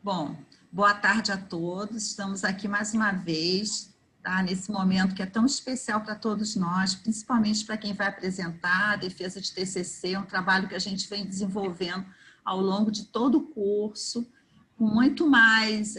Bom, boa tarde a todos. Estamos aqui mais uma vez, tá? Nesse momento que é tão especial para todos nós, principalmente para quem vai apresentar a defesa de TCC, um trabalho que a gente vem desenvolvendo ao longo de todo o curso, com muito mais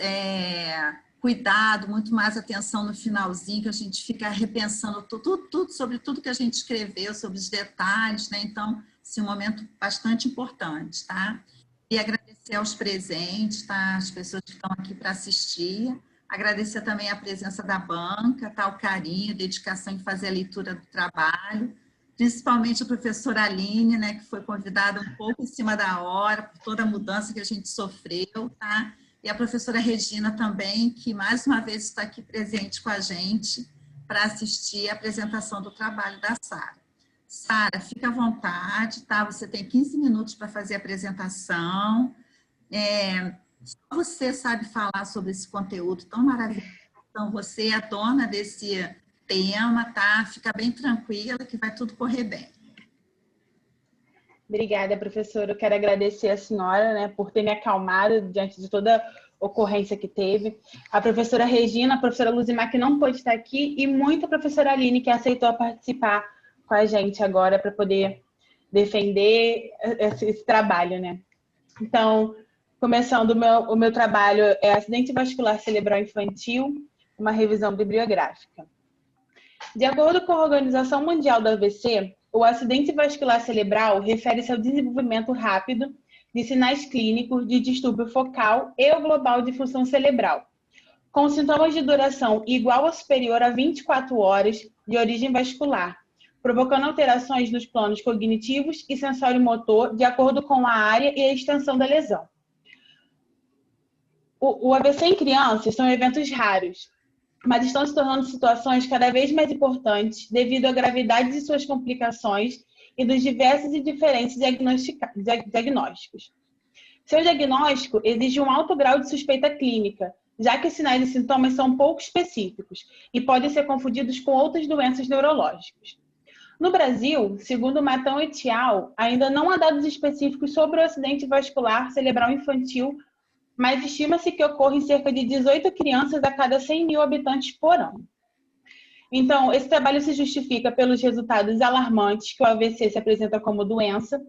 cuidado, muito mais atenção no finalzinho, que a gente fica repensando tudo sobre tudo que a gente escreveu, sobre os detalhes, né? Então, esse é um momento bastante importante, tá? E agradecer aos presentes, tá? As pessoas que estão aqui para assistir. Agradecer também a presença da banca, tá? O carinho, a dedicação em fazer a leitura do trabalho. Principalmente a professora Aline, né? Que foi convidada um pouco em cima da hora, por toda a mudança que a gente sofreu, tá? E a professora Regina também, que mais uma vez está aqui presente com a gente para assistir a apresentação do trabalho da Sara. Sara, fica à vontade, tá? Você tem 15 minutos para fazer a apresentação. Só você sabe falar sobre esse conteúdo tão maravilhoso. Então, você é a dona desse tema, tá? Fica bem tranquila que vai tudo correr bem. Obrigada, professora. Eu quero agradecer a senhora, né, por ter me acalmado diante de toda a ocorrência que teve. A professora Regina, a professora Luzimar, que não pôde estar aqui, e muito a professora Aline, que aceitou participar com a gente agora para poder defender esse trabalho, né? Então, começando o meu trabalho é acidente vascular cerebral infantil, uma revisão bibliográfica. De acordo com a Organização Mundial do AVC, o acidente vascular cerebral refere-se ao desenvolvimento rápido de sinais clínicos de distúrbio focal e ou global de função cerebral, com sintomas de duração igual ou superior a 24 horas de origem vascular, provocando alterações nos planos cognitivos e sensório-motor de acordo com a área e a extensão da lesão. O AVC em crianças são eventos raros, mas estão se tornando situações cada vez mais importantes devido à gravidade de suas complicações e dos diversos e diferentes diagnósticos. Seu diagnóstico exige um alto grau de suspeita clínica, já que os sinais e sintomas são pouco específicos e podem ser confundidos com outras doenças neurológicas. No Brasil, segundo Matão et al., ainda não há dados específicos sobre o acidente vascular cerebral infantil, mas estima-se que ocorre em cerca de 18 crianças a cada 100 mil habitantes por ano. Então, esse trabalho se justifica pelos resultados alarmantes que o AVC se apresenta como doença,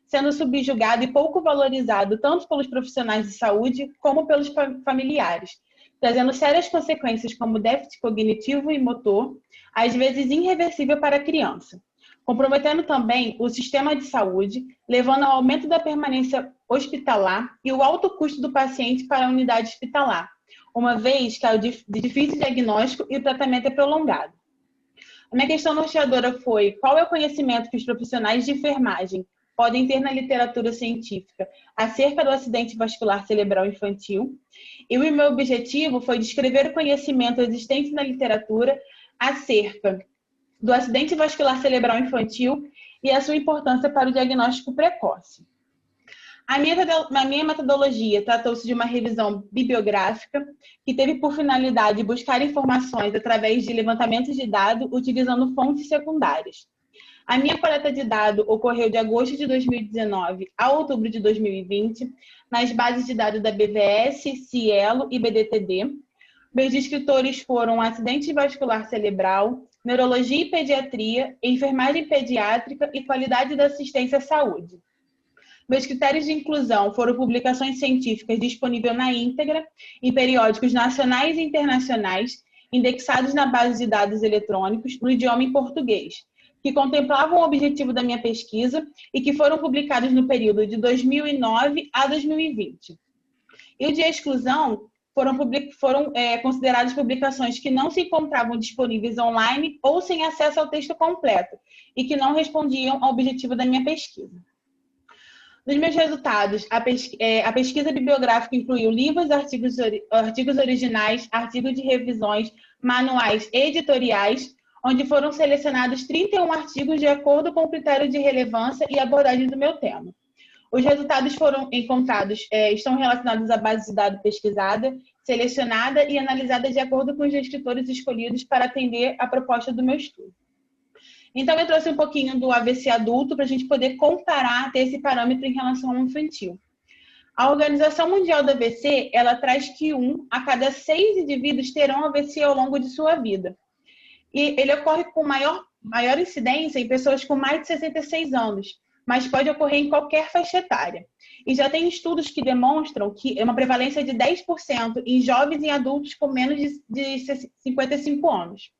sendo subjugado e pouco valorizado tanto pelos profissionais de saúde como pelos familiares, trazendo sérias consequências como déficit cognitivo e motor, às vezes irreversível para a criança, comprometendo também o sistema de saúde, levando ao aumento da permanência hospitalar e o alto custo do paciente para a unidade hospitalar, uma vez que é de difícil diagnóstico e o tratamento é prolongado. A minha questão norteadora foi: qual é o conhecimento que os profissionais de enfermagem podem ter na literatura científica acerca do acidente vascular cerebral infantil? E o meu objetivo foi descrever o conhecimento existente na literatura acerca do acidente vascular cerebral infantil e a sua importância para o diagnóstico precoce. A minha metodologia tratou-se de uma revisão bibliográfica que teve por finalidade buscar informações através de levantamentos de dados utilizando fontes secundárias. A minha coleta de dados ocorreu de agosto de 2019 a outubro de 2020, nas bases de dados da BVS, Cielo e BDTD. Meus descritores foram acidente vascular cerebral, neurologia e pediatria, enfermagem pediátrica e qualidade da assistência à saúde. Meus critérios de inclusão foram publicações científicas disponíveis na íntegra, em periódicos nacionais e internacionais, indexados na base de dados eletrônicos no idioma em português, que contemplavam o objetivo da minha pesquisa e que foram publicados no período de 2009 a 2020. E o de exclusão foram consideradas publicações que não se encontravam disponíveis online ou sem acesso ao texto completo e que não respondiam ao objetivo da minha pesquisa. Nos meus resultados, a pesquisa bibliográfica incluiu livros, artigos originais, artigos de revisões, manuais e editoriais, onde foram selecionados 31 artigos de acordo com o critério de relevância e abordagem do meu tema. Os resultados foram encontrados, estão relacionados à base de dados pesquisada, selecionada e analisada de acordo com os escritores escolhidos para atender a proposta do meu estudo. Então, eu trouxe um pouquinho do AVC adulto para a gente poder comparar, ter esse parâmetro em relação ao infantil. A Organização Mundial do AVC, ela traz que 1 a cada 6 indivíduos terão AVC ao longo de sua vida. E ele ocorre com maior incidência em pessoas com mais de 66 anos, mas pode ocorrer em qualquer faixa etária. E já tem estudos que demonstram que é uma prevalência de 10% em jovens e adultos com menos de 55 anos.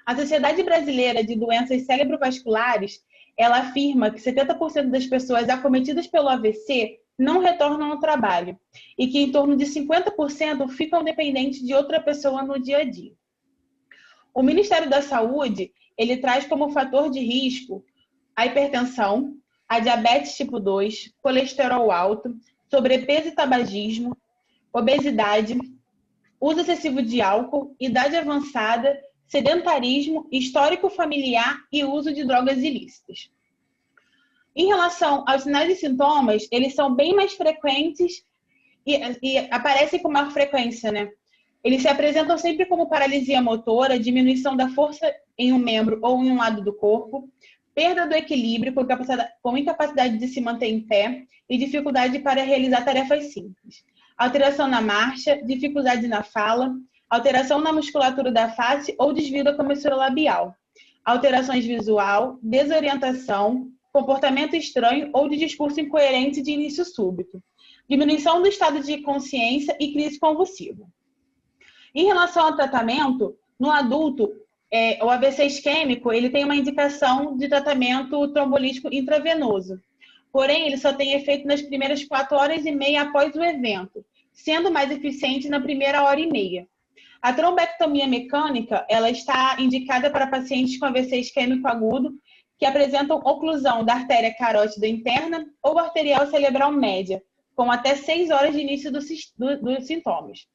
A Sociedade Brasileira de Doenças Cerebrovasculares, ela afirma que 70% das pessoas acometidas pelo AVC não retornam ao trabalho e que em torno de 50% ficam dependentes de outra pessoa no dia a dia. O Ministério da Saúde, ele traz como fator de risco a hipertensão, a diabetes tipo 2, colesterol alto, sobrepeso e tabagismo, obesidade, uso excessivo de álcool, idade avançada, sedentarismo, histórico familiar e uso de drogas ilícitas. Em relação aos sinais e sintomas, eles são bem mais frequentes e aparecem com maior frequência, né? Eles se apresentam sempre como paralisia motora, diminuição da força em um membro ou em um lado do corpo, perda do equilíbrio com incapacidade de se manter em pé e dificuldade para realizar tarefas simples. Alteração na marcha, dificuldade na fala, alteração na musculatura da face ou desvio da comissura labial, alterações visual, desorientação, comportamento estranho ou de discurso incoerente de início súbito, diminuição do estado de consciência e crise convulsiva. Em relação ao tratamento, no adulto, o AVC isquêmico, ele tem uma indicação de tratamento trombolítico intravenoso. Porém, ele só tem efeito nas primeiras 4 horas e meia após o evento, sendo mais eficiente na primeira hora e meia. A trombectomia mecânica, ela está indicada para pacientes com AVC isquêmico agudo que apresentam oclusão da artéria carótida interna ou arterial cerebral média, com até 6 horas de início dos sintomas.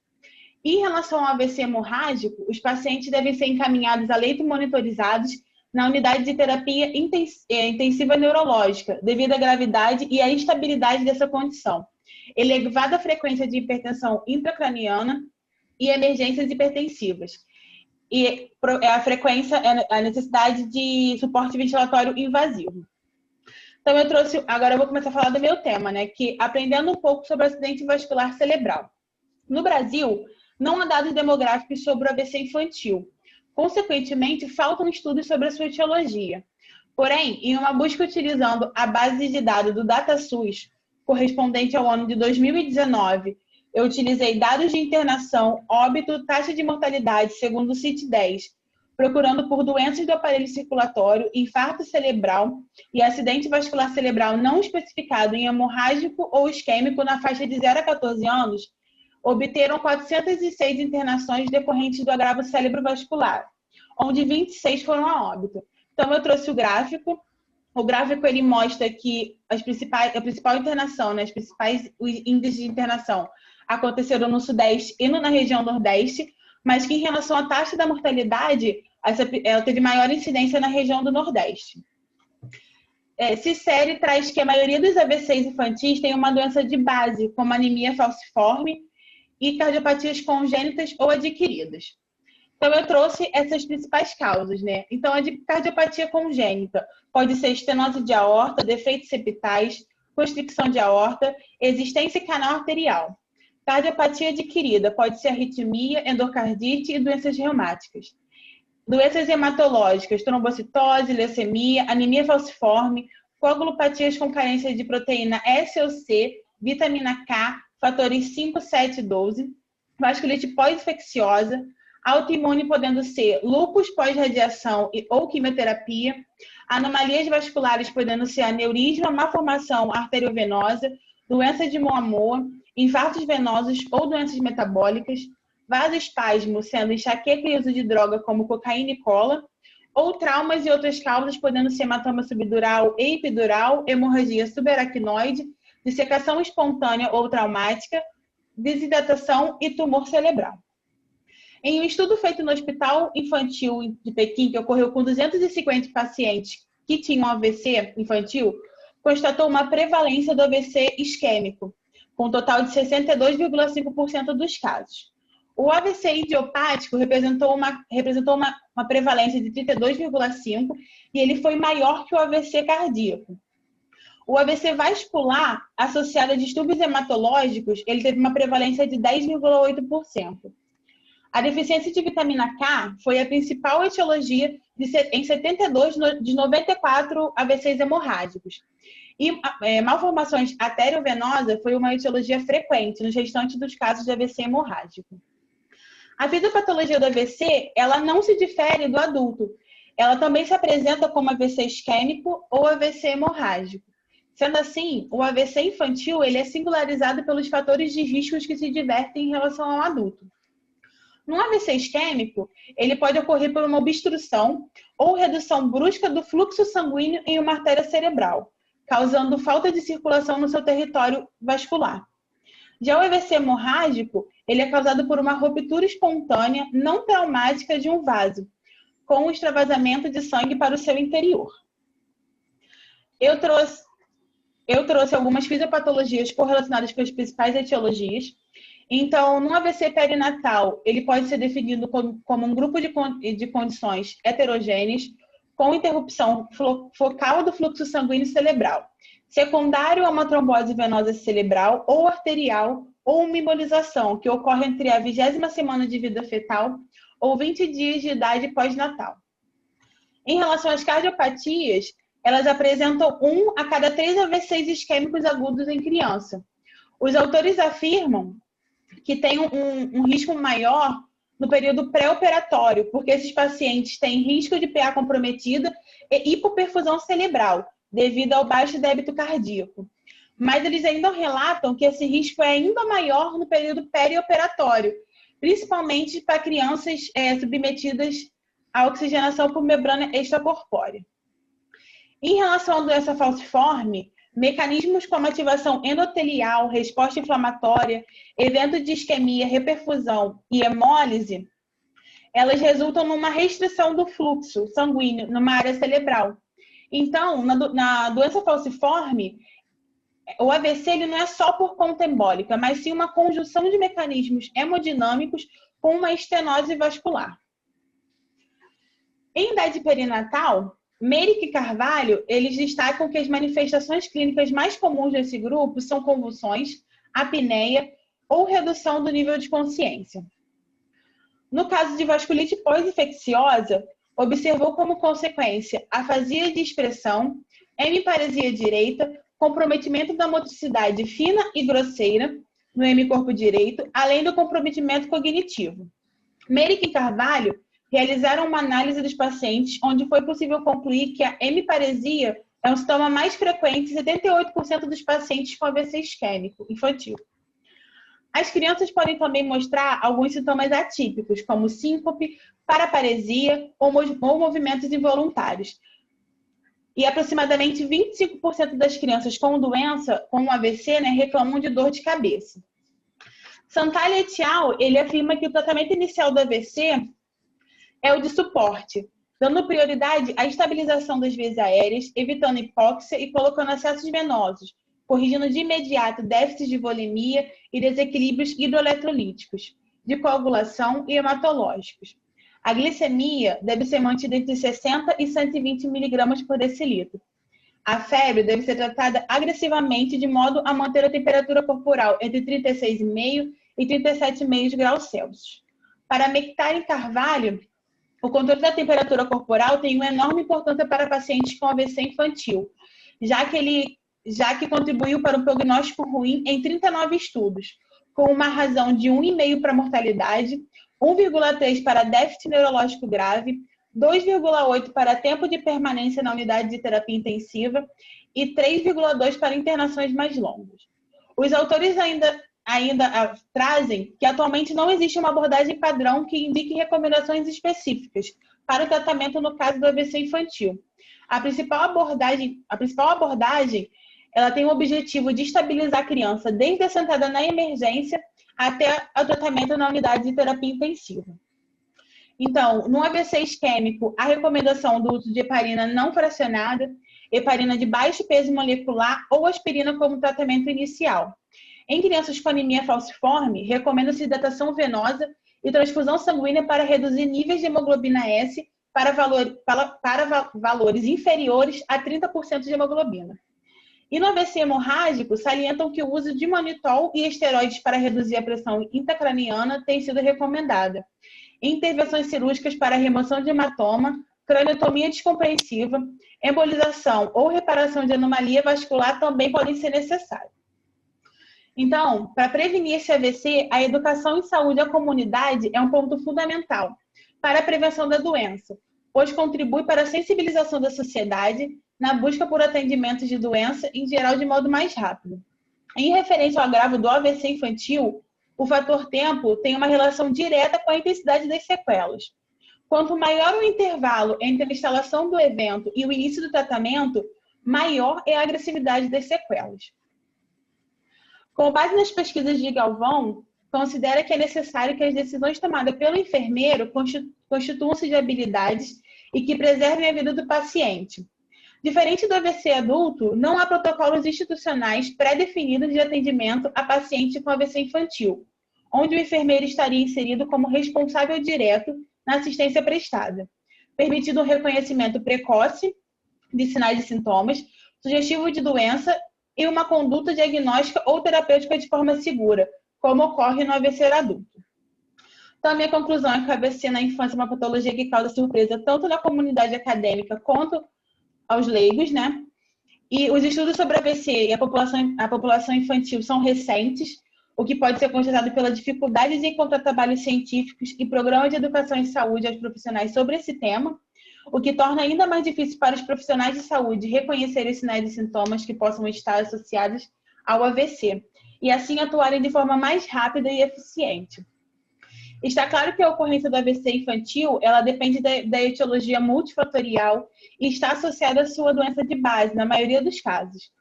Em relação ao AVC hemorrágico, os pacientes devem ser encaminhados a leito monitorizados na unidade de terapia intensiva neurológica, devido à gravidade e à instabilidade dessa condição, elevada frequência de hipertensão intracraniana e emergências hipertensivas. E a frequência, a necessidade de suporte ventilatório invasivo. Então, agora eu vou começar a falar do meu tema, né? Que aprendendo um pouco sobre o acidente vascular cerebral. No Brasil, não há dados demográficos sobre o AVC infantil. Consequentemente, faltam estudos sobre a sua etiologia. Porém, em uma busca utilizando a base de dados do DataSUS, correspondente ao ano de 2019, eu utilizei dados de internação, óbito, taxa de mortalidade segundo o CIT-10, procurando por doenças do aparelho circulatório, infarto cerebral e acidente vascular cerebral não especificado em hemorrágico ou isquêmico na faixa de 0 a 14 anos, obteram 406 internações decorrentes do agravo cerebrovascular, onde 26 foram a óbito. Então, eu trouxe o gráfico. O gráfico ele mostra que a principal internação, né, os índices de internação aconteceram no Sudeste e na região Nordeste, mas que em relação à taxa da mortalidade, ela teve maior incidência na região do Nordeste. CICERI traz que a maioria dos AVCs infantis tem uma doença de base, como anemia falciforme e cardiopatias congênitas ou adquiridas. Então, eu trouxe essas principais causas, né? Então, a de cardiopatia congênita pode ser estenose de aorta, defeitos septais, constricção de aorta, existência canal arterial. Cardiopatia adquirida pode ser arritmia, endocardite e doenças reumáticas. Doenças hematológicas, trombocitose, leucemia, anemia falciforme, coagulopatias com carência de proteína S ou C, vitamina K, fatores 5, 7 e 12, vasculite pós-infecciosa, autoimune podendo ser lúpus pós-radiação ou quimioterapia, anomalias vasculares podendo ser aneurisma, malformação arteriovenosa, doença de Moamoa, infartos venosos ou doenças metabólicas, vasoespasmo sendo enxaqueca e uso de droga como cocaína e cola, ou traumas e outras causas podendo ser hematoma subdural e epidural, hemorragia subaracnoide, dissecação espontânea ou traumática, desidratação e tumor cerebral. Em um estudo feito no Hospital Infantil de Pequim, que ocorreu com 250 pacientes que tinham AVC infantil, constatou uma prevalência do AVC isquêmico, com um total de 62,5% dos casos. O AVC idiopático representou uma prevalência de 32,5% e ele foi maior que o AVC cardíaco. O AVC vascular, associado a distúrbios hematológicos, ele teve uma prevalência de 10,8%. A deficiência de vitamina K foi a principal etiologia em 72 de 94 AVCs hemorrágicos. E malformações arteriovenosa foi uma etiologia frequente nos restantes dos casos de AVC hemorrágico. A fisiopatologia do AVC, ela não se difere do adulto. Ela também se apresenta como AVC isquêmico ou AVC hemorrágico. Sendo assim, o AVC infantil ele é singularizado pelos fatores de riscos que se divertem em relação ao adulto. No AVC isquêmico, ele pode ocorrer por uma obstrução ou redução brusca do fluxo sanguíneo em uma artéria cerebral, causando falta de circulação no seu território vascular. Já o AVC hemorrágico, ele é causado por uma ruptura espontânea não traumática de um vaso, com o extravasamento de sangue para o seu interior. Eu trouxe algumas fisiopatologias correlacionadas com as principais etiologias. Então, no AVC perinatal, ele pode ser definido como um grupo de condições heterogêneas, com interrupção focal do fluxo sanguíneo cerebral, secundário a uma trombose venosa cerebral ou arterial, ou uma embolização, que ocorre entre a 20ª semana de vida fetal ou 20 dias de idade pós-natal. Em relação às cardiopatias, elas apresentam 1 a cada 3 AVCs isquêmicos agudos em criança. Os autores afirmam que tem um risco maior no período pré-operatório, porque esses pacientes têm risco de PA comprometida e hipoperfusão cerebral, devido ao baixo débito cardíaco. Mas eles ainda relatam que esse risco é ainda maior no período perioperatório, principalmente para crianças submetidas à oxigenação por membrana extracorpórea. Em relação à doença falciforme, mecanismos como ativação endotelial, resposta inflamatória, evento de isquemia, reperfusão e hemólise, elas resultam numa restrição do fluxo sanguíneo numa área cerebral. Então, na doença falciforme, o AVC ele não é só por conta embólica, mas sim uma conjunção de mecanismos hemodinâmicos com uma estenose vascular. Em idade perinatal, Meric e Carvalho, eles destacam que as manifestações clínicas mais comuns desse grupo são convulsões, apneia ou redução do nível de consciência. No caso de vasculite pós-infecciosa, observou como consequência afasia de expressão, hemiparesia direita, comprometimento da motricidade fina e grosseira no hemicorpo direito, além do comprometimento cognitivo. Meric e Carvalho realizaram uma análise dos pacientes, onde foi possível concluir que a hemiparesia é um sintoma mais frequente em 78% dos pacientes com AVC isquêmico infantil. As crianças podem também mostrar alguns sintomas atípicos, como síncope, paraparesia ou movimentos involuntários. E aproximadamente 25% das crianças com doença, com AVC, reclamam de dor de cabeça. Santalha et al., ele afirma que o tratamento inicial do AVC é o de suporte, dando prioridade à estabilização das vias aéreas, evitando hipóxia e colocando acessos venosos, corrigindo de imediato déficits de volemia e desequilíbrios hidroeletrolíticos, de coagulação e hematológicos. A glicemia deve ser mantida entre 60 e 120 mg por decilitro. A febre deve ser tratada agressivamente de modo a manter a temperatura corporal entre 36,5 e 37,5 graus Celsius. Para Mectar e Carvalho, o controle da temperatura corporal tem uma enorme importância para pacientes com AVC infantil, já que contribuiu para um prognóstico ruim em 39 estudos, com uma razão de 1,5 para mortalidade, 1,3 para déficit neurológico grave, 2,8 para tempo de permanência na unidade de terapia intensiva e 3,2 para internações mais longas. Os autores ainda trazem que atualmente não existe uma abordagem padrão que indique recomendações específicas para o tratamento no caso do AVC infantil. A principal abordagem ela tem o objetivo de estabilizar a criança desde a sentada na emergência até o tratamento na unidade de terapia intensiva. Então, no AVC isquêmico, a recomendação do uso de heparina não fracionada, heparina de baixo peso molecular ou aspirina como tratamento inicial. Em crianças com anemia falciforme, recomenda-se hidratação venosa e transfusão sanguínea para reduzir níveis de hemoglobina S para valores inferiores a 30% de hemoglobina. E no AVC hemorrágico, salientam que o uso de manitol e esteroides para reduzir a pressão intracraniana tem sido recomendada. Intervenções cirúrgicas para remoção de hematoma, craniotomia descompreensiva, embolização ou reparação de anomalia vascular também podem ser necessárias. Então, para prevenir esse AVC, a educação em saúde à comunidade é um ponto fundamental para a prevenção da doença, pois contribui para a sensibilização da sociedade na busca por atendimentos de doença, em geral, de modo mais rápido. Em referência ao agravo do AVC infantil, o fator tempo tem uma relação direta com a intensidade das sequelas. Quanto maior o intervalo entre a instalação do evento e o início do tratamento, maior é a agressividade das sequelas. Com base nas pesquisas de Galvão, considera que é necessário que as decisões tomadas pelo enfermeiro constituam-se de habilidades e que preservem a vida do paciente. Diferente do AVC adulto, não há protocolos institucionais pré-definidos de atendimento a paciente com AVC infantil, onde o enfermeiro estaria inserido como responsável direto na assistência prestada, permitindo um reconhecimento precoce de sinais e sintomas, sugestivo de doença e uma conduta diagnóstica ou terapêutica de forma segura, como ocorre no AVC adulto. Então, a minha conclusão é que o AVC na infância é uma patologia que causa surpresa tanto na comunidade acadêmica quanto aos leigos, né? E os estudos sobre AVC e a população infantil são recentes, o que pode ser constatado pela dificuldade de encontrar trabalhos científicos e programas de educação em saúde aos profissionais sobre esse tema, o que torna ainda mais difícil para os profissionais de saúde reconhecerem os sinais e sintomas que possam estar associados ao AVC, e assim atuarem de forma mais rápida e eficiente. Está claro que a ocorrência do AVC infantil, ela depende da etiologia multifatorial e está associada à sua doença de base, na maioria dos casos.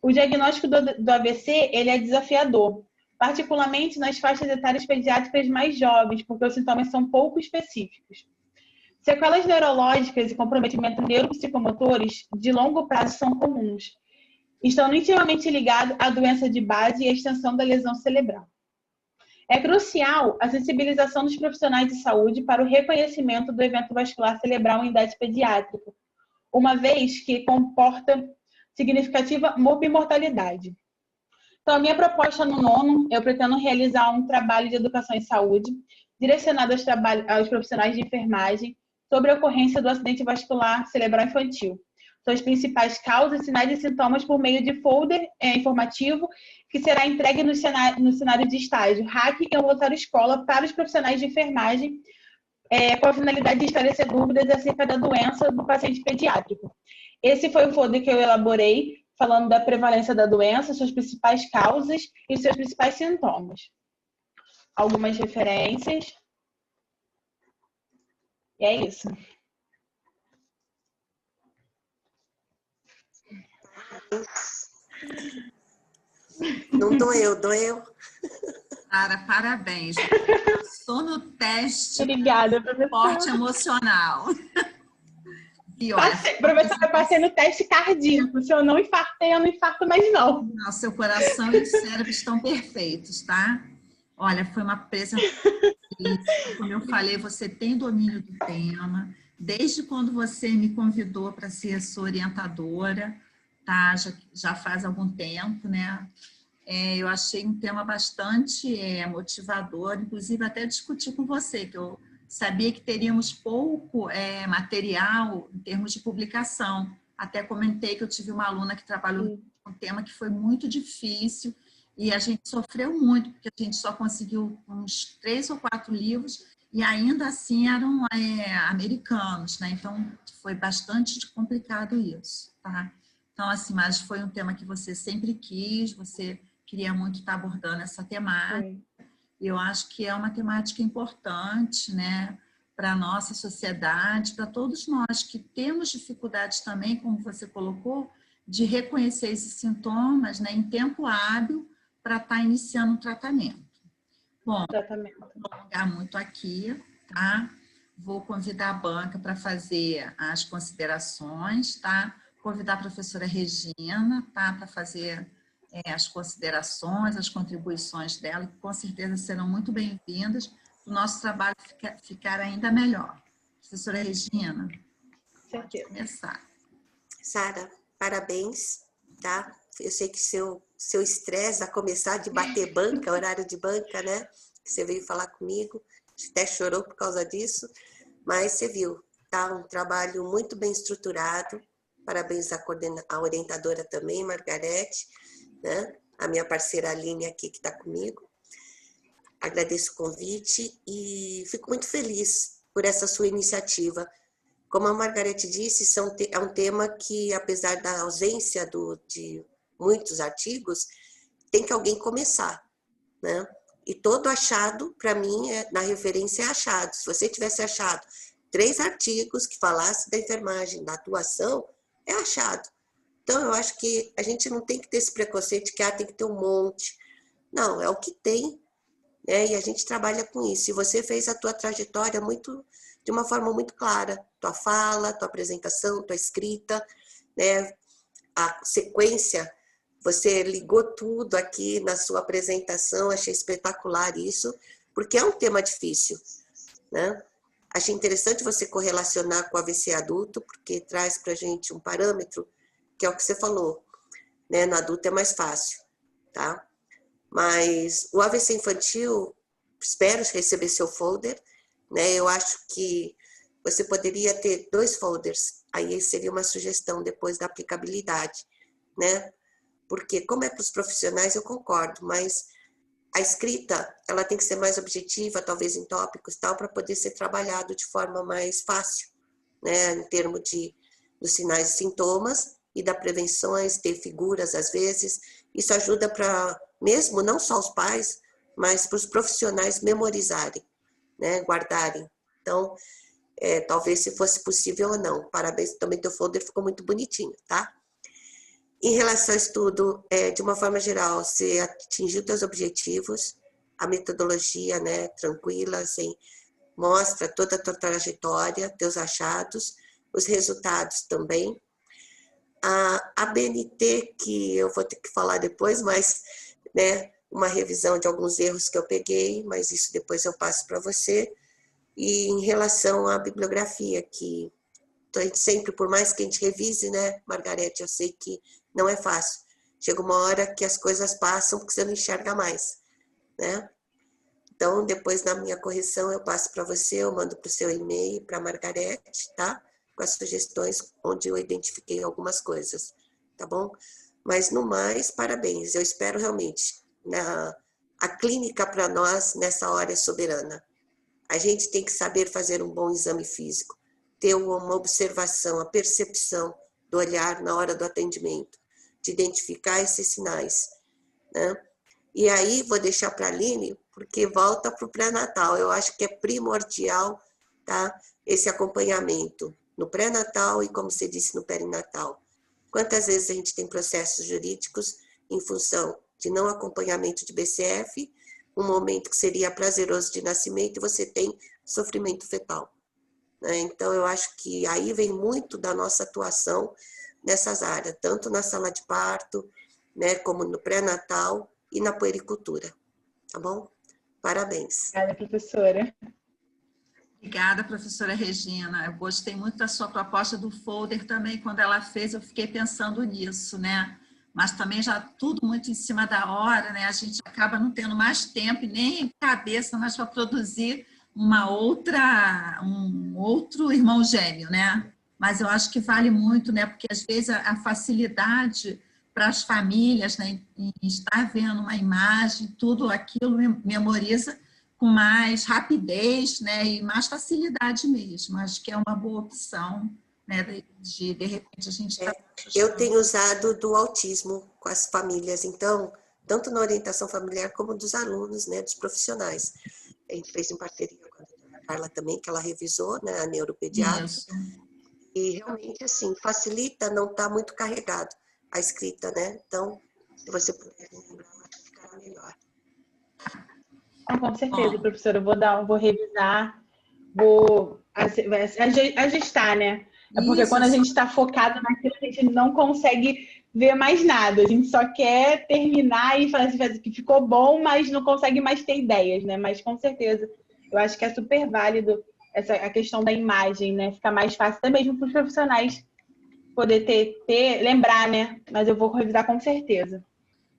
O diagnóstico do AVC, ele é desafiador, particularmente nas faixas etárias pediátricas mais jovens, porque os sintomas são pouco específicos. Sequelas neurológicas e comprometimento neuropsicomotores de longo prazo são comuns. Estão intimamente ligados à doença de base e à extensão da lesão cerebral. É crucial a sensibilização dos profissionais de saúde para o reconhecimento do evento vascular cerebral em idade pediátrica, uma vez que comporta significativa morbimortalidade. Então, a minha proposta no nono, eu pretendo realizar um trabalho de educação em saúde, direcionado aos profissionais de enfermagem, sobre a ocorrência do acidente vascular cerebral infantil. Suas principais causas, sinais e sintomas por meio de folder informativo que será entregue no cenário de estágio RAC e ambulatório escola para os profissionais de enfermagem, com a finalidade de esclarecer dúvidas acerca da doença do paciente pediátrico. Esse foi o folder que eu elaborei, falando da prevalência da doença, suas principais causas e seus principais sintomas. Algumas referências. E é isso. Não doeu. Sara, parabéns. Estou no teste. Obrigada, de suporte emocional. E olha, professora, eu passei no teste cardíaco. Se eu não infartei, eu não infarto mais não. Não, seu coração e o cérebro estão perfeitos, tá? Olha, foi uma apresentação. Como eu falei, você tem domínio do tema. Desde quando você me convidou para ser sua orientadora, tá? Já faz algum tempo, né? Eu achei um tema bastante motivador, inclusive até discutir com você, que eu sabia que teríamos pouco material em termos de publicação. Até comentei que eu tive uma aluna que trabalhou com um tema que foi muito difícil e a gente sofreu muito, porque a gente só conseguiu uns 3 ou 4 livros e ainda assim eram americanos, né? Então, foi bastante complicado isso, tá? Então, assim, mas foi um tema que você sempre quis, você queria muito estar abordando essa temática. E eu acho que é uma temática importante, né, para a nossa sociedade, para todos nós que temos dificuldades também, como você colocou, de reconhecer esses sintomas, né, em tempo hábil para estar iniciando um tratamento. Bom, não vou alongar muito aqui, tá? Vou convidar a banca para fazer as considerações, tá? Convidar a professora Regina, tá? Para fazer as considerações, as contribuições dela, que com certeza serão muito bem-vindas, para o nosso trabalho ficar ainda melhor. Professora Regina, pode começar. Sara, parabéns, tá? Eu sei que seu estresse a começar de bater banca, horário de banca, né? Que você veio falar comigo, até chorou por causa disso, mas você viu, tá um trabalho muito bem estruturado. Parabéns à orientadora também, Margarete, né? A minha parceira Aline aqui que está comigo. Agradeço o convite e fico muito feliz por essa sua iniciativa. Como a Margarete disse, é um tema que, apesar da ausência de muitos artigos, tem que alguém começar, né? E todo achado, para mim, na referência é achado. Se você tivesse achado 3 artigos que falassem da enfermagem, da atuação, é achado. Então, eu acho que a gente não tem que ter esse preconceito de que tem que ter um monte. Não, é o que tem, né? E a gente trabalha com isso. E você fez a tua trajetória de uma forma muito clara. Tua fala, tua apresentação, tua escrita, né? A sequência, você ligou tudo aqui na sua apresentação, achei espetacular isso, porque é um tema difícil, né? Achei interessante você correlacionar com o AVC adulto, porque traz para a gente um parâmetro, que é o que você falou, né? No adulto é mais fácil, tá? Mas o AVC infantil, espero receber seu folder, né? Eu acho que você poderia ter 2 folders, aí seria uma sugestão depois da aplicabilidade, né? Porque como é para os profissionais, eu concordo, mas a escrita, ela tem que ser mais objetiva, talvez em tópicos e tal, para poder ser trabalhado de forma mais fácil, né? Em termos dos sinais e sintomas e da prevenções, ter figuras às vezes. Isso ajuda para, mesmo não só os pais, mas para os profissionais memorizarem, né? Guardarem. Então, talvez se fosse possível ou não. Parabéns, também teu folder ficou muito bonitinho, tá? Em relação ao estudo, de uma forma geral, você atingiu teus objetivos, a metodologia, né, tranquila, assim, mostra toda a tua trajetória, teus achados, os resultados também. A BNT, que eu vou ter que falar depois, mas, né, uma revisão de alguns erros que eu peguei, mas isso depois eu passo para você. E em relação à bibliografia, que a gente sempre, por mais que a gente revise, né, Margarete, eu sei que não é fácil. Chega uma hora que as coisas passam porque você não enxerga mais, né? Então, depois na minha correção eu passo para você, eu mando para o seu e-mail, para a Margarete, tá? Com as sugestões onde eu identifiquei algumas coisas, tá bom? Mas no mais, parabéns. Eu espero realmente. A clínica para nós nessa hora é soberana. A gente tem que saber fazer um bom exame físico, ter uma observação, a percepção do olhar na hora do atendimento, de identificar esses sinais, né? E aí vou deixar para a Aline, porque volta para o pré-natal. Eu acho que é primordial, tá? Esse acompanhamento no pré-natal e, como você disse, no perinatal. Quantas vezes a gente tem processos jurídicos em função de não acompanhamento de BCF, um momento que seria prazeroso de nascimento, e você tem sofrimento fetal. Então, eu acho que aí vem muito da nossa atuação nessas áreas, tanto na sala de parto, né, como no pré-natal e na puericultura. Tá bom? Parabéns. Obrigada, professora. Obrigada, professora Regina. Eu gostei muito da sua proposta do folder também. Quando ela fez, eu fiquei pensando nisso, né? Mas também já tudo muito em cima da hora, né? A gente acaba não tendo mais tempo e nem cabeça mais para produzir um outro irmão gêmeo, né? Mas eu acho que vale muito, né? Porque às vezes a facilidade para as famílias, né, em estar vendo uma imagem, tudo aquilo memoriza com mais rapidez, né, e mais facilidade mesmo. Acho que é uma boa opção, né, de repente a gente tá... Eu tenho usado do autismo com as famílias, então, tanto na orientação familiar como dos alunos, né, dos profissionais. A gente fez em parceria com a doutora Carla também, que ela revisou, né, a neuropediatra. Isso. E realmente, assim, facilita, não está muito carregado a escrita, né? Então, se você puder lembrar, acho que ficará melhor. Com certeza, professora. Eu vou revisar, vou ajustar, né? É porque Isso, quando a gente está focado naquilo, a gente não consegue ver mais nada. A gente só quer terminar e falar assim, que ficou bom, mas não consegue mais ter ideias, né? Mas com certeza, eu acho que é super válido a questão da imagem, né? Fica mais fácil até mesmo para os profissionais poder lembrar, né? Mas eu vou revisar com certeza.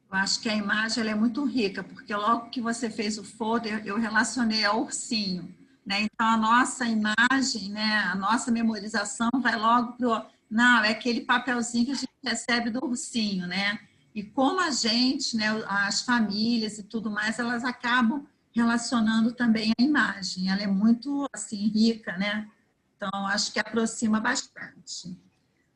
Eu acho que a imagem ela é muito rica, porque logo que você fez o folder, eu relacionei ao ursinho, né? Então, a nossa imagem, né, a nossa memorização vai logo para não, é aquele papelzinho que a gente recebe do ursinho, né? E como a gente, né, as famílias e tudo mais, elas acabam relacionando também a imagem. Ela é muito, assim, rica, né? Então, acho que aproxima bastante.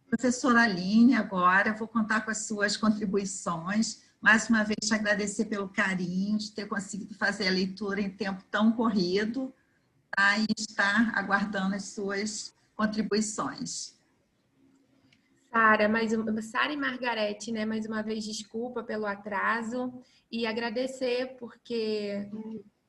Professora Aline, agora vou contar com as suas contribuições. Mais uma vez, te agradecer pelo carinho de ter conseguido fazer a leitura em tempo tão corrido, tá? E estar aguardando as suas contribuições. Sara e Margarete, né, mais uma vez, desculpa pelo atraso e agradecer, porque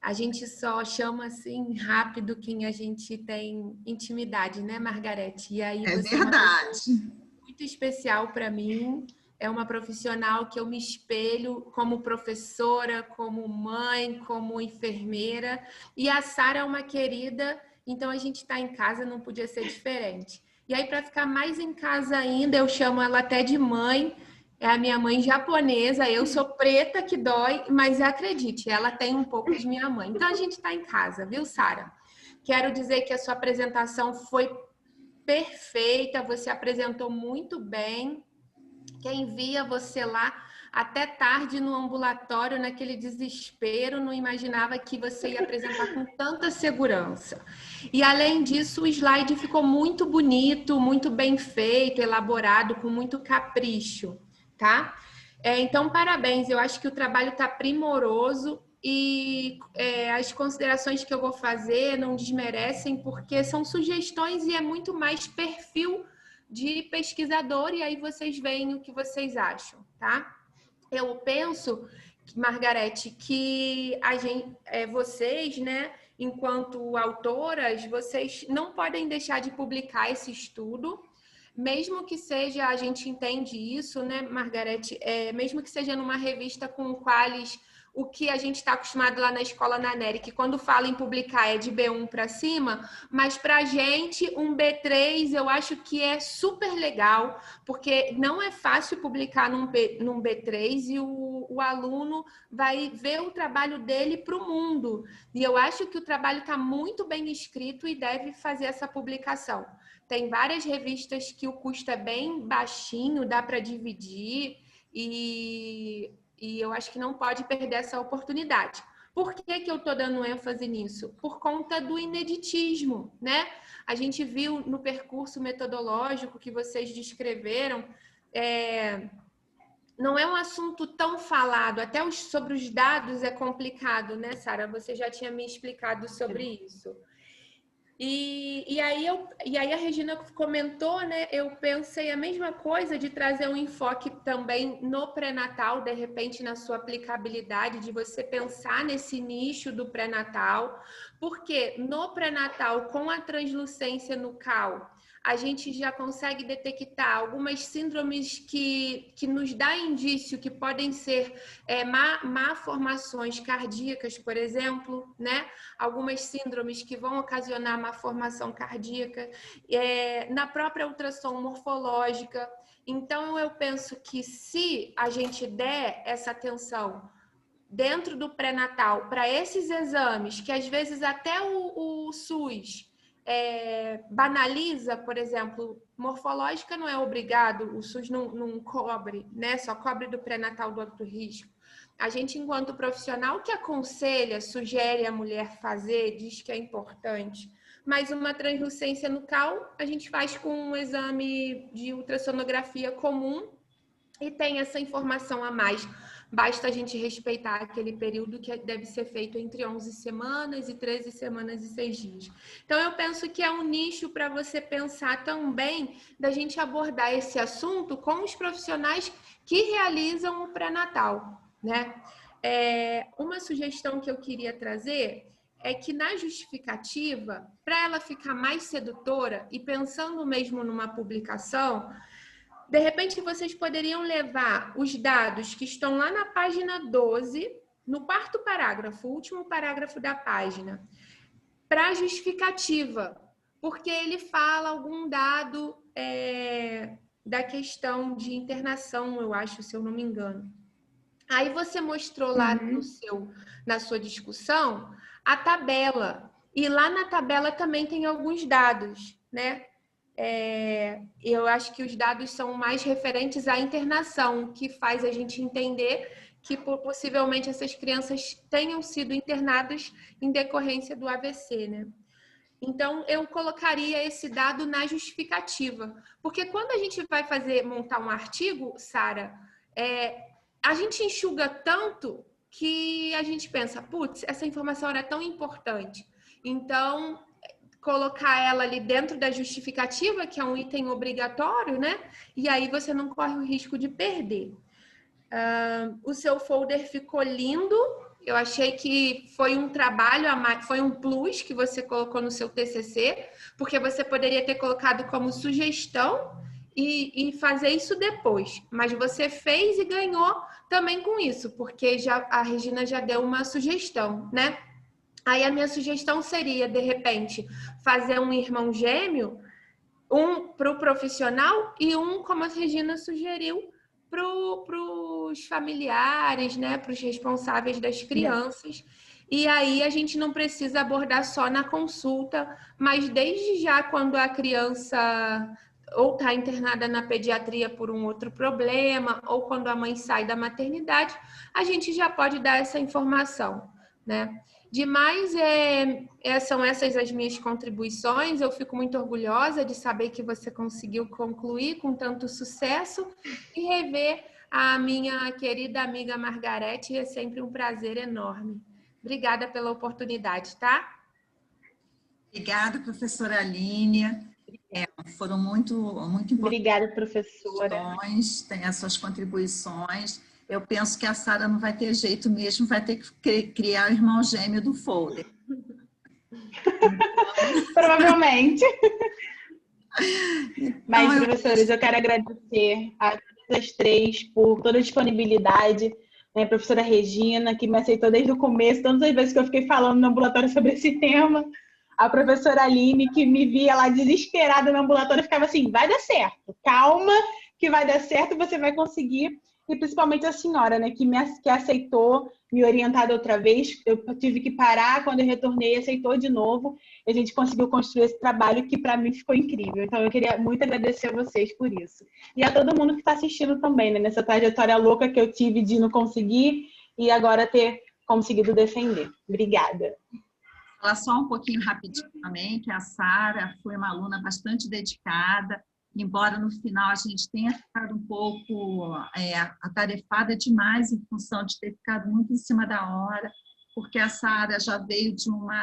a gente só chama assim rápido quem a gente tem intimidade, né, Margarete? E aí É você verdade. muito especial para mim. É uma profissional que eu me espelho como professora, como mãe, como enfermeira. E a Sara é uma querida, então a gente está em casa, não podia ser diferente. E aí, para ficar mais em casa ainda, eu chamo ela até de mãe. É a minha mãe japonesa, eu sou preta que dói, mas acredite, ela tem um pouco de minha mãe. Então a gente está em casa, viu, Sara? Quero dizer que a sua apresentação foi perfeita, você apresentou muito bem. Quem via você lá até tarde no ambulatório, naquele desespero, não imaginava que você ia apresentar com tanta segurança. E além disso, o slide ficou muito bonito, muito bem feito, elaborado, com muito capricho, tá? Então, parabéns, eu acho que o trabalho está primoroso e as considerações que eu vou fazer não desmerecem, porque são sugestões e é muito mais perfil de pesquisador, e aí vocês veem o que vocês acham, tá? Eu penso, Margarete, que vocês, né, enquanto autoras, vocês não podem deixar de publicar esse estudo, mesmo que seja, a gente entende isso, né, Margarete, mesmo que seja numa revista com qualis, o que a gente está acostumado lá na escola na NERI, que quando fala em publicar é de B1 para cima, mas para a gente um B3 eu acho que é super legal, porque não é fácil publicar num B3 e o aluno vai ver o trabalho dele para o mundo. E eu acho que o trabalho está muito bem escrito e deve fazer essa publicação. Tem várias revistas que o custo é bem baixinho, dá para dividir e eu acho que não pode perder essa oportunidade. Por que eu estou dando ênfase nisso? Por conta do ineditismo, né? A gente viu no percurso metodológico que vocês descreveram, não é um assunto tão falado, até sobre os dados é complicado, né, Sara? Você já tinha me explicado sobre isso. E aí a Regina comentou, né? Eu pensei a mesma coisa de trazer um enfoque também no pré-natal, de repente na sua aplicabilidade, de você pensar nesse nicho do pré-natal, porque no pré-natal, com a translucência nucal, a gente já consegue detectar algumas síndromes que nos dá indício que podem ser malformações cardíacas, por exemplo, né? Algumas síndromes que vão ocasionar malformação cardíaca, na própria ultrassom morfológica. Então, eu penso que se a gente der essa atenção dentro do pré-natal para esses exames, que às vezes até o SUS banaliza, por exemplo, morfológica não é obrigado, o SUS não cobre, né? Só cobre do pré-natal do alto risco. A gente, enquanto profissional, que aconselha, sugere a mulher fazer, diz que é importante. Mas uma translucência nucal, a gente faz com um exame de ultrassonografia comum e tem essa informação a mais. Basta a gente respeitar aquele período que deve ser feito entre 11 semanas e 13 semanas e 6 dias. Então, eu penso que é um nicho para você pensar também da gente abordar esse assunto com os profissionais que realizam o pré-natal, né? Uma sugestão que eu queria trazer é que na justificativa, para ela ficar mais sedutora e pensando mesmo numa publicação, de repente vocês poderiam levar os dados que estão lá na página 12, no quarto parágrafo, o último parágrafo da página, para a justificativa, porque ele fala algum dado da questão de internação, eu acho, se eu não me engano. Aí você mostrou lá na sua discussão a tabela. E lá na tabela também tem alguns dados, né? Eu acho que os dados são mais referentes à internação, que faz a gente entender que possivelmente essas crianças tenham sido internadas em decorrência do AVC, né? Então, eu colocaria esse dado na justificativa. Porque quando a gente vai montar um artigo, Sara, a gente enxuga tanto que a gente pensa, putz, essa informação era tão importante. Então, colocar ela ali dentro da justificativa, que é um item obrigatório, né? E aí você não corre o risco de perder. O seu folder ficou lindo. Eu achei que foi um trabalho, foi um plus que você colocou no seu TCC, porque você poderia ter colocado como sugestão e fazer isso depois. Mas você fez e ganhou também com isso, porque a Regina já deu uma sugestão, né? Aí a minha sugestão seria, de repente, fazer um irmão gêmeo, um para o profissional e um, como a Regina sugeriu, para os familiares, né? Para os responsáveis das crianças. E aí a gente não precisa abordar só na consulta, mas desde já quando a criança ou está internada na pediatria por um outro problema, ou quando a mãe sai da maternidade, a gente já pode dar essa informação, né? Demais, são essas as minhas contribuições. Eu fico muito orgulhosa de saber que você conseguiu concluir com tanto sucesso e rever a minha querida amiga Margarete. É sempre um prazer enorme. Obrigada pela oportunidade, tá? Obrigada, professora Aline. Foram muito importantes. Obrigada, professora. Tem as suas contribuições. Eu penso que a Sara não vai ter jeito mesmo, vai ter que criar o irmão gêmeo do folder. Provavelmente. Mas, professores, eu quero agradecer a todas as três por toda a disponibilidade. A professora Regina, que me aceitou desde o começo, tantas vezes que eu fiquei falando no ambulatório sobre esse tema. A professora Aline, que me via lá desesperada no ambulatório, ficava assim, vai dar certo, calma, que vai dar certo, você vai conseguir. E principalmente a senhora, né, que aceitou me orientar outra vez. Eu tive que parar, quando eu retornei, aceitou de novo. E a gente conseguiu construir esse trabalho que para mim ficou incrível. Então eu queria muito agradecer a vocês por isso. E a todo mundo que está assistindo também, né, nessa trajetória louca que eu tive de não conseguir e agora ter conseguido defender. Obrigada. Falar só um pouquinho rapidinho também, que a Sara foi uma aluna bastante dedicada, embora no final a gente tenha ficado um pouco atarefada demais em função de ter ficado muito em cima da hora, porque a Sara já veio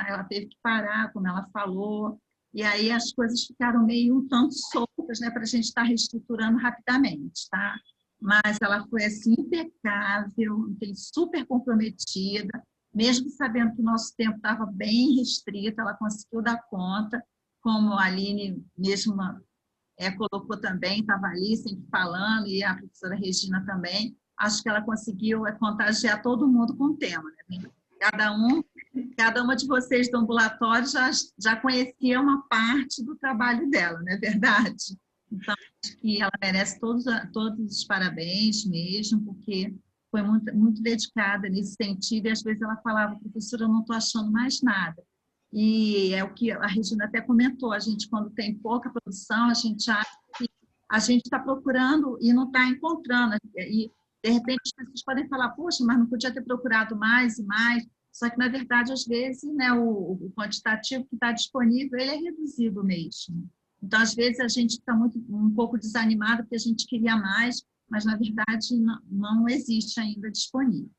ela teve que parar, como ela falou, e aí as coisas ficaram meio um tanto soltas, né, para a gente estar reestruturando rapidamente, tá? Mas ela foi assim impecável, super comprometida, mesmo sabendo que o nosso tempo estava bem restrito, ela conseguiu dar conta, como a Aline mesmo colocou também, estava ali sempre falando, e a professora Regina também. Acho que ela conseguiu contagiar todo mundo com o tema, né? Cada uma de vocês do ambulatório já conhecia uma parte do trabalho dela, não é verdade? Então, acho que ela merece todos os parabéns mesmo, porque foi muito, muito dedicada nesse sentido, e às vezes ela falava, professora, eu não estou achando mais nada. E é o que a Regina até comentou, a gente, quando tem pouca produção, a gente acha que a gente está procurando e não está encontrando. E, de repente, as pessoas podem falar, poxa, mas não podia ter procurado mais e mais. Só que, na verdade, às vezes, né, o quantitativo que está disponível, ele é reduzido mesmo. Então, às vezes, a gente fica um pouco desanimado porque a gente queria mais, mas, na verdade, não existe ainda disponível.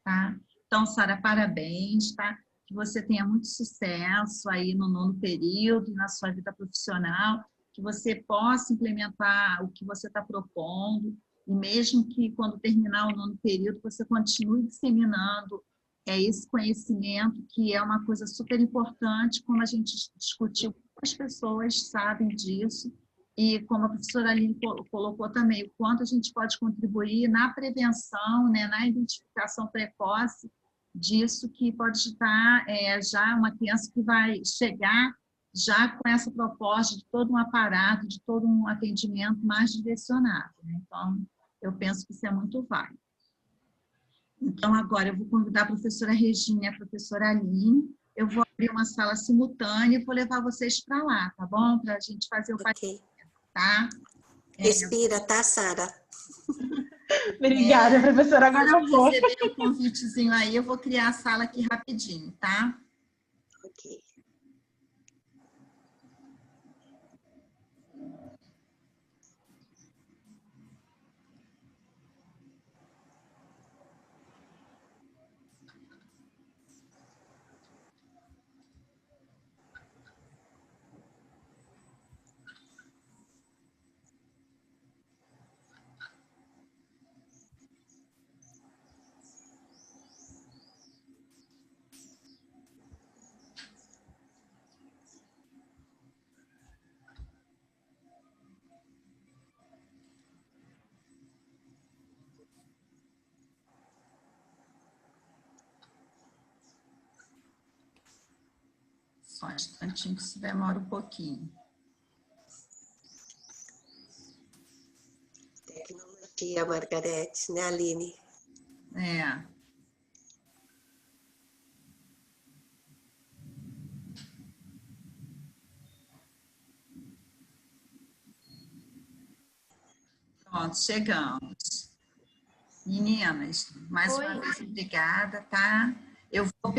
Tá? Então, Sara, parabéns, tá? Que você tenha muito sucesso aí no 9º período, na sua vida profissional, que você possa implementar o que você está propondo, e mesmo que quando terminar o 9º período, você continue disseminando esse conhecimento, que é uma coisa super importante, como a gente discutiu, as pessoas sabem disso, e como a professora Aline colocou também, o quanto a gente pode contribuir na prevenção, né, na identificação precoce disso, que pode estar já uma criança que vai chegar já com essa proposta de todo um aparato, de todo um atendimento mais direcionado, né? Então, eu penso que isso é muito válido. Então, agora eu vou convidar a professora Regina e a professora Aline. Eu vou abrir uma sala simultânea e vou levar vocês para lá, tá bom? Para a gente fazer o Ok. tá? Respira, tá, Sara? Obrigada, professora. Agora eu vou. Receber o convitezinho aí, eu vou criar a sala aqui rapidinho, tá? Ok. Só um instantinho que isso demora um pouquinho. Tecnologia, Margarete, né, Aline? É. Pronto, chegamos. Meninas, mais uma vez, obrigada, tá? Eu vou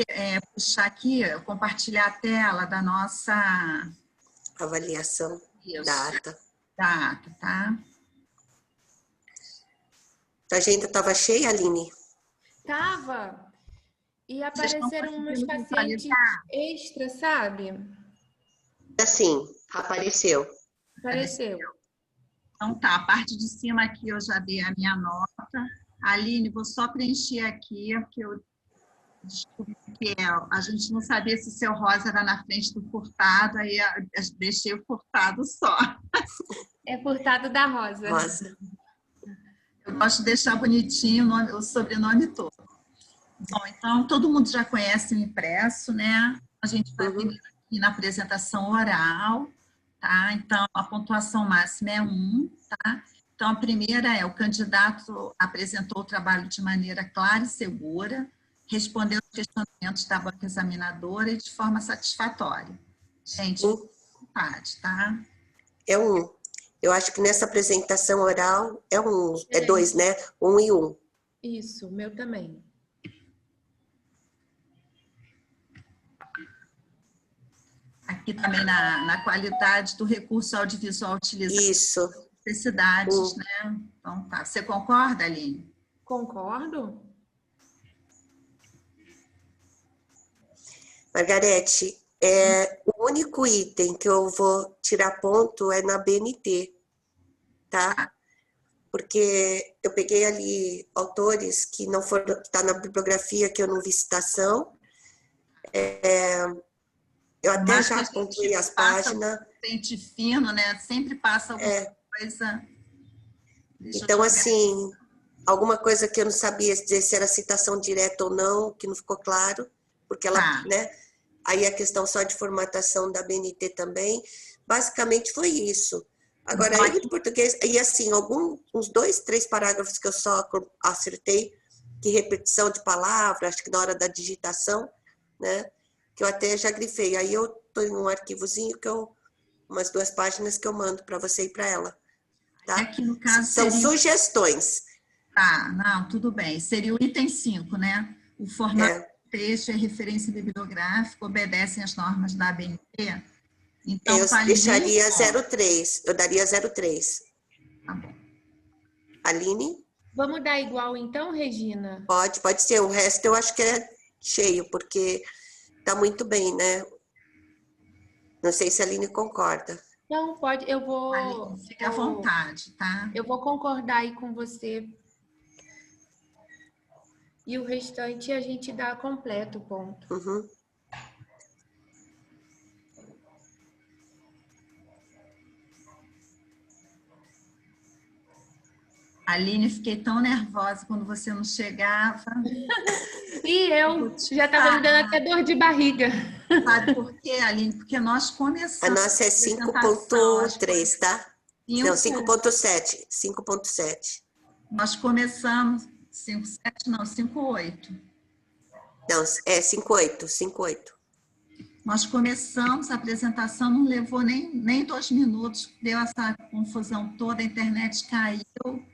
puxar aqui, compartilhar a tela da nossa Avaliação, isso, data. data, tá? A agenda estava cheia, Aline? Tava. E Vocês estão apareceram umas conseguindo pacientes visualizar? extras, sabe? Assim, apareceu. Apareceu. Então tá, a parte de cima aqui eu já dei a minha nota. Aline, vou só preencher aqui, porque eu descobri que a gente não sabia se o seu rosa era na frente do furtado, aí eu deixei o furtado só. É furtado da Rosa. Rosa. Eu gosto de deixar bonitinho o sobrenome todo. Bom, então, todo mundo já conhece o impresso, né? A gente vai primeiro aqui na apresentação oral, tá? Então, a pontuação máxima é 1, tá? Então, a primeira é: o candidato apresentou o trabalho de maneira clara e segura, respondeu os questionamentos da banca examinadora e de forma satisfatória. Gente, vontade, tá? É 1. Eu acho que nessa apresentação oral é 1. É 2, né? 1 e 1. Isso, meu também. Aqui também na qualidade do recurso audiovisual utilizado. Isso. Necessidades, né? Então, tá. Você concorda, Aline? Concordo. Margarete, o único item que eu vou tirar ponto é na BNT, tá? Porque eu peguei ali autores que não foram, que tá na bibliografia que eu não vi citação. Eu até já concluí as páginas. Pente fino, né? Sempre passa alguma coisa. Então, assim, alguma coisa que eu não sabia dizer se era citação direta ou não, que não ficou claro, porque ela, né? Aí a questão só de formatação da BNT também. Basicamente foi isso. Agora, aí em português, e assim, uns 2, 3 parágrafos que eu só acertei, que repetição de palavra, acho que na hora da digitação, né? Que eu até já grifei. Aí eu estou em um arquivozinho umas 2 páginas que eu mando para você e para ela. Tá? Aqui, no caso, são sugestões. Tá, não, tudo bem. Seria o item 5, né? O formato do texto e a referência bibliográfica obedecem às normas da ABNT. Então, eu deixaria 0,3. Eu daria 0,3. Tá bom. Aline? Vamos dar igual então, Regina? Pode ser. O resto eu acho que é cheio, porque tá muito bem, né? Não sei se a Aline concorda. Não, pode, eu vou... Aline, fica à vontade, tá? Eu vou concordar aí com você. E o restante a gente dá completo, ponto. Uhum. Aline, fiquei tão nervosa quando você não chegava. E eu já estava me dando até dor de barriga. Sabe por quê, Aline? Porque nós A começamos nossa é apresentação, acho que 5.3, tá? Não, 5.7. 5.7. nós começamos 5.7, não, 5.8. Não, é 5.8. 5.8. Nós começamos a apresentação, não levou nem 2 minutos, deu essa confusão toda, a internet caiu,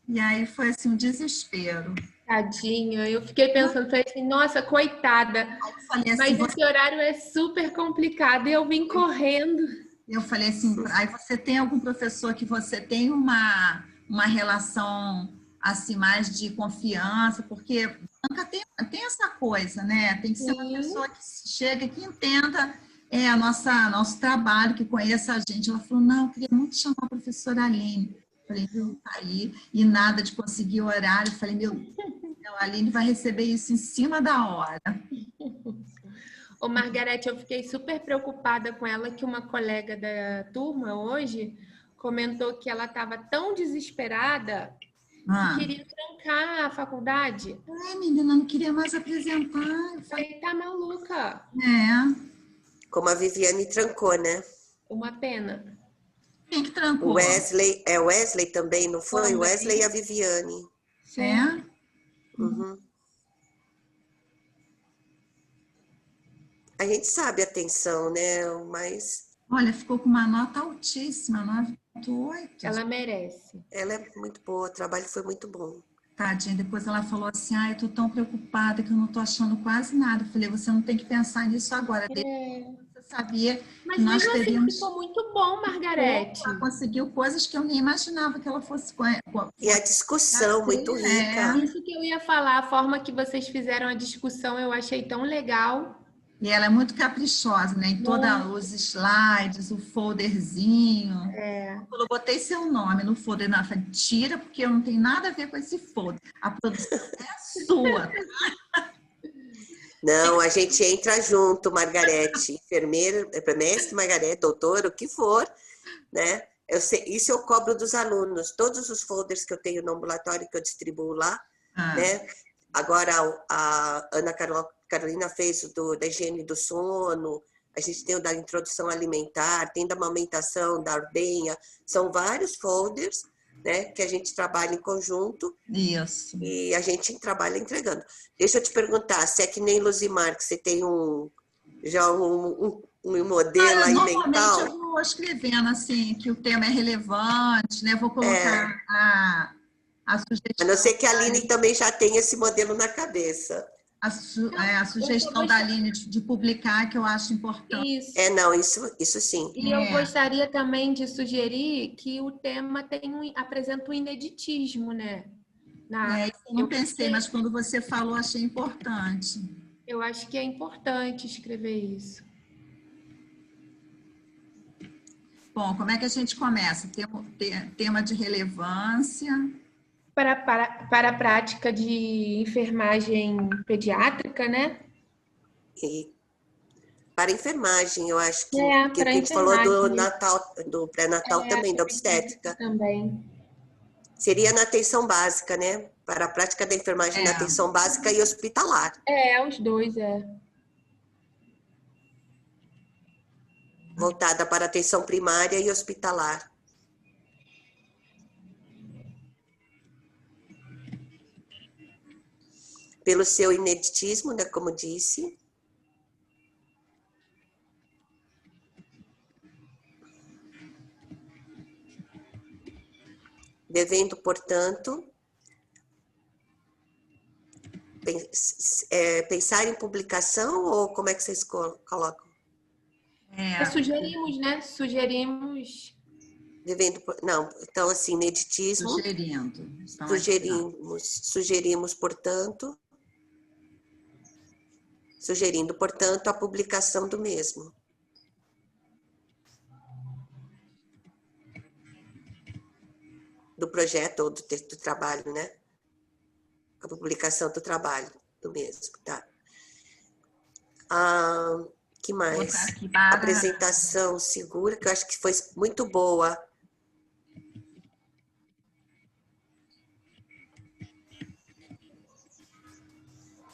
e aí foi assim um desespero. Tadinha, eu fiquei pensando, falei assim, nossa, coitada, Aí eu falei assim, mas esse horário é super complicado e eu vim correndo. eu falei assim, aí você tem algum professor que você tem uma relação assim mais de confiança, porque banca tem essa coisa, né? Tem que ser uma pessoa que chega, que entenda nosso trabalho, que conheça a gente. Ela falou, não, eu queria muito chamar a professora Aline. Eu falei, então tá aí, e nada de conseguir horário. Eu falei, meu Deus, a Aline vai receber isso em cima da hora. Ô, Margarete, eu fiquei super preocupada com ela, que uma colega da turma hoje comentou que ela estava tão desesperada que queria trancar a faculdade. Ai, menina, não queria mais apresentar. Eu falei, tá maluca. Como a Viviane trancou, né? Uma pena. Quem que trancou? O Wesley também, não foi? O Wesley e a Viviane. Sim. É? Uhum. A gente sabe a tensão, né? Mas... Olha, ficou com uma nota altíssima, 9.8. Ela merece. Ela é muito boa, o trabalho foi muito bom. Tadinha, depois ela falou assim, eu tô tão preocupada que eu não tô achando quase nada. Eu falei, você não tem que pensar nisso agora. Você sabia mas que nós teríamos... ficou muito bom, Margarete. Ela conseguiu coisas que eu nem imaginava que ela fosse... E a discussão muito rica. Isso que eu ia falar, a forma que vocês fizeram a discussão eu achei tão legal. E ela é muito caprichosa, né? Em todos os slides, o folderzinho. Eu botei seu nome no folder. Não, eu falei, tira, porque eu não tenho nada a ver com esse folder. A produção é sua. Não, a gente entra junto, Margarete. Enfermeira, mestre, Margarete, doutora, o que for, né? Isso eu cobro dos alunos. Todos os folders que eu tenho no ambulatório que eu distribuo lá, né? Agora, a Ana Carolina fez da higiene do sono, a gente tem o da introdução alimentar, tem da amamentação, da ordenha, são vários folders, né, que a gente trabalha em conjunto. Isso. E a gente trabalha entregando. Deixa eu te perguntar, se é que nem Luzimar, que você tem um modelo aí mental? Normalmente eu vou escrevendo assim, que o tema é relevante, né, vou colocar a sugestão. A não ser que a Aline também já tem esse modelo na cabeça. A sugestão da Aline de publicar, que eu acho importante. Isso. Isso sim. E eu gostaria também de sugerir que o tema apresenta um ineditismo, né? Eu não pensei, mas quando você falou, achei importante. Eu acho que é importante escrever isso. Bom, como é que a gente começa? Tema de relevância... Para a prática de enfermagem pediátrica, né? E para a enfermagem, eu acho que a gente falou do pré-natal também, da obstétrica. Também. Seria na atenção básica, né? Para a prática da enfermagem na atenção básica e hospitalar. Os dois, Voltada para a atenção primária e hospitalar. Pelo seu ineditismo, né, como disse. Devendo, portanto, pensar em publicação, ou como é que vocês colocam? Sugerimos, né? Sugerimos. Devendo, não, então assim, ineditismo. Sugerimos, portanto. Sugerindo, portanto, a publicação do mesmo. Do projeto ou do trabalho, né? A publicação do trabalho do mesmo, tá? Que mais? Apresentação segura, que eu acho que foi muito boa.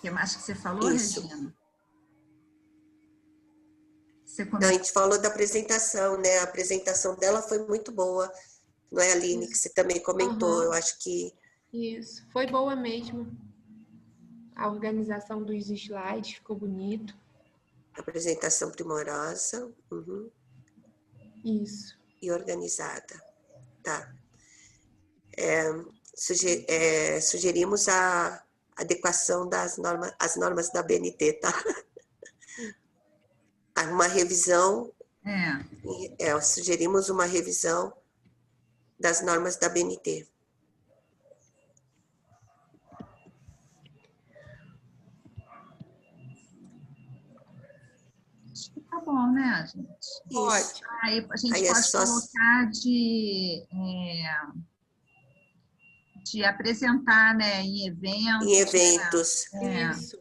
que mais que você falou, Isso. Regina? Não, a gente falou da apresentação, né? A apresentação dela foi muito boa, não é, Aline? Que você também comentou. Eu acho que Isso, foi boa mesmo. A organização dos slides ficou bonito. apresentação primorosa, Isso. e organizada. Tá. Sugerimos a adequação das normas, as normas da BNT, tá? Uma revisão, sugerimos uma revisão das normas da BNT. Acho que tá bom, né, gente? Isso. Aí a gente Aí pode colocar de apresentar, né, em eventos. Em eventos. Né? Isso.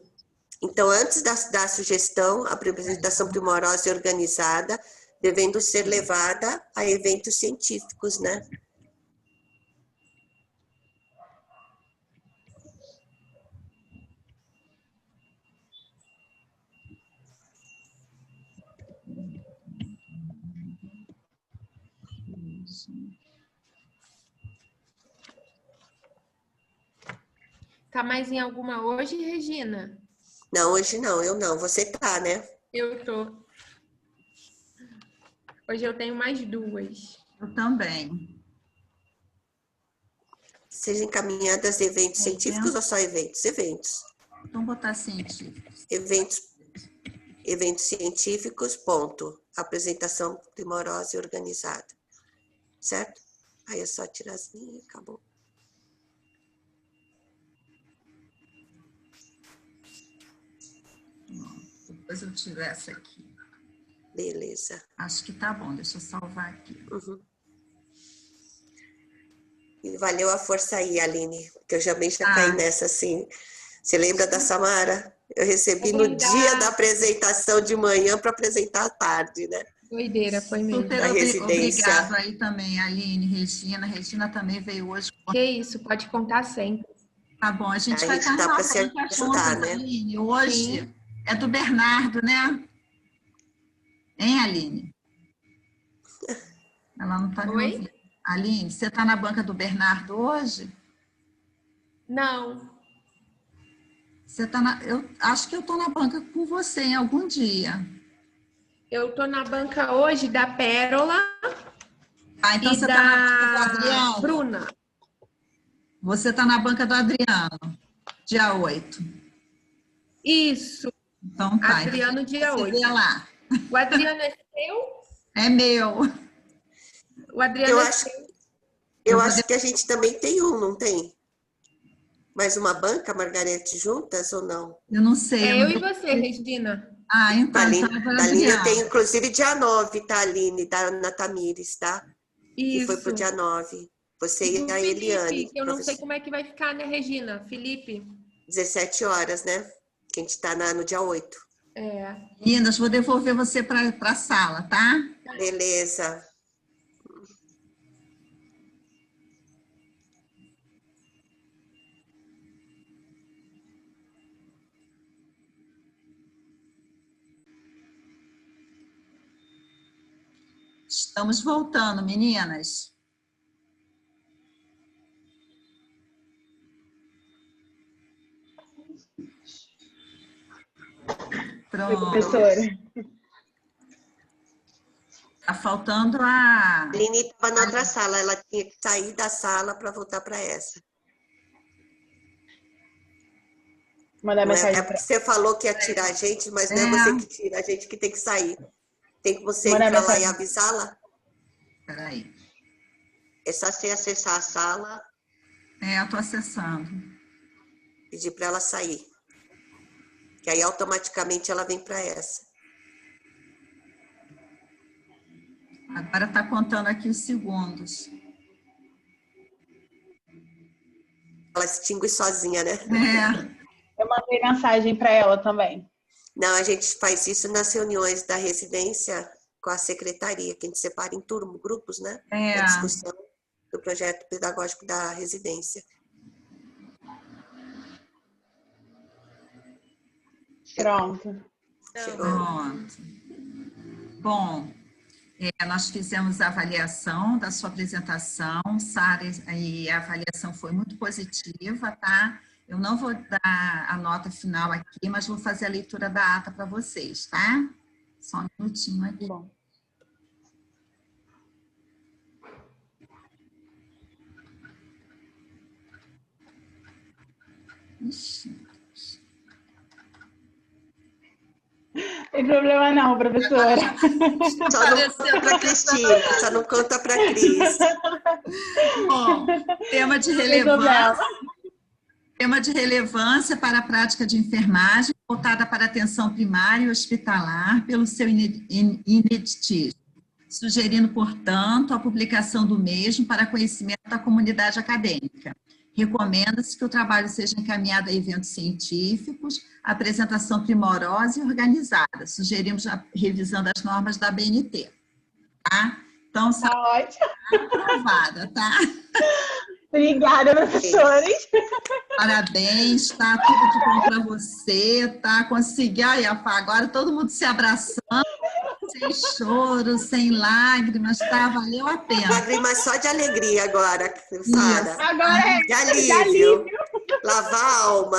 Então, antes da sugestão, a apresentação primorosa e organizada, devendo ser levada a eventos científicos, né? Tá mais em alguma hoje, Regina? Não, hoje não, eu não. Você tá, né? Eu tô. Hoje eu tenho mais duas. Eu também. Sejam encaminhadas eventos científicos ou só eventos? Eventos. Então, botar científicos. Eventos científicos, ponto. Apresentação primorosa e organizada. Certo? Aí é só tirar as linhas e acabou. Depois eu tiro essa aqui. Beleza. Acho que tá bom, deixa eu salvar aqui. E valeu a força aí, Aline, que eu já caí nessa, assim. Você lembra da Samara? Eu recebi no dia da apresentação de manhã para apresentar à tarde, né? Doideira, foi mesmo. Super Da residência. obrigado aí também, Aline, Regina. Regina também veio hoje. Que isso, pode contar sempre. Tá bom, a gente A vai gente estar tá numa para se banca ajudar, juntas, né? Aline. Hoje Sim. é do Bernardo, né? Hein, Aline? Ela não está me Oi? ouvindo. Aline, você está na banca do Bernardo hoje? Não. Você tá eu acho que eu estou na banca com você em algum dia. Eu tô na banca hoje da Pérola Então e você está na banca do da Adriano? Bruna. Você está na banca do Adriano, dia 8. Isso. Então tá. Adriano, então, dia você 8. vê lá. O Adriano é seu? É meu. O Adriano é seu. Eu acho que a gente também tem não tem? Mais uma banca, Margarete, juntas ou não? Eu não sei. É eu e você, Regina. Então Aline, é para Aline, eu Adriano. tenho inclusive dia 9, tá, Aline? Da Ana Tamires, tá? Isso. Que foi pro dia 9. Você E e do a Felipe, Eliane. que eu não sei como é que vai ficar, né, Regina? Felipe. 17 horas, né? Que a gente tá no dia 8. É. Meninas, vou devolver você para a sala, tá? Beleza. Estamos voltando, meninas. Pronto. Professora. Tá faltando a... A Aline estava na outra sala, ela tinha que sair da sala para voltar para essa. Mandar mensagem porque você falou que ia tirar a gente, mas não é você que tira, a gente que tem que sair. Tem que você Mandar entrar lá mensagem. e avisá-la? Peraí. É só você acessar a sala, Eu tô acessando. pedir para ela sair. Que aí automaticamente ela vem para essa. Agora tá contando aqui os segundos. Ela se extingue sozinha, né? Eu mandei mensagem para ela também. Não, a gente faz isso nas reuniões da residência com a secretaria, que a gente separa em grupos, né? A discussão do projeto pedagógico da residência. Pronto. Chegou. Pronto. Bom, nós fizemos a avaliação da sua apresentação, Sara, e a avaliação foi muito positiva, tá? Eu não vou dar a nota final aqui, mas vou fazer a leitura da ata para vocês, tá? Só um minutinho aqui. Bom. Ixi. Tem problema não, professora. Só não conta para Cristina, só não conta para Cris. Bom, tema de relevância para a prática de enfermagem voltada para a atenção primária e hospitalar pelo seu ineditismo, sugerindo, portanto, a publicação do mesmo para conhecimento da comunidade acadêmica. Recomenda-se que o trabalho seja encaminhado a eventos científicos, apresentação primorosa e organizada. Sugerimos a revisão das normas da BNT. Tá? Então, Tá ótimo. aprovada, tá? Obrigada, professores. Parabéns, tá? Tudo de bom para você, tá? Consegui, aí, agora todo mundo se abraçando, sem choro, sem lágrimas, tá? Valeu a pena. Lágrimas só de alegria agora, Sara. Agora é De alívio. Lavar a alma.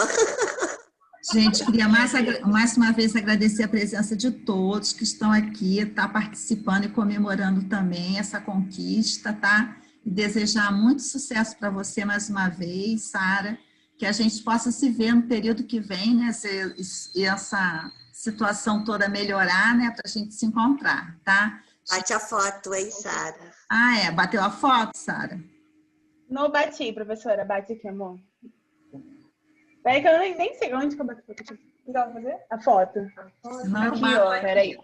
Gente, queria mais uma vez agradecer a presença de todos que estão aqui, tá? Participando e comemorando também essa conquista, tá? E desejar muito sucesso para você mais uma vez, Sara, que a gente possa se ver no período que vem, né? E essa situação toda melhorar, né? Para a gente se encontrar, tá? Bate a foto, hein, Sara? Ah, bateu a foto, Sara? Não bati, professora. Bate aqui, amor. Peraí que eu nem sei onde que eu bati a foto. O que eu vou fazer? A foto. Não, aqui, ó. Peraí.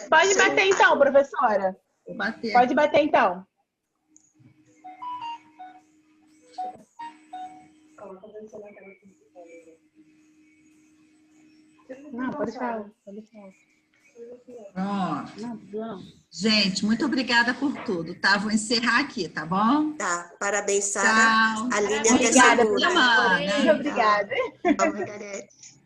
Pode bater então, professora. Vou bater. Pode bater então. Não, pode falar. Pronto. Gente, muito obrigada por tudo, tá? Vou encerrar aqui, tá bom? Tá, parabéns, Sara. Tchau. A Aline até Obrigada, segunda. professora. Muito obrigada. Tchau, Margarete.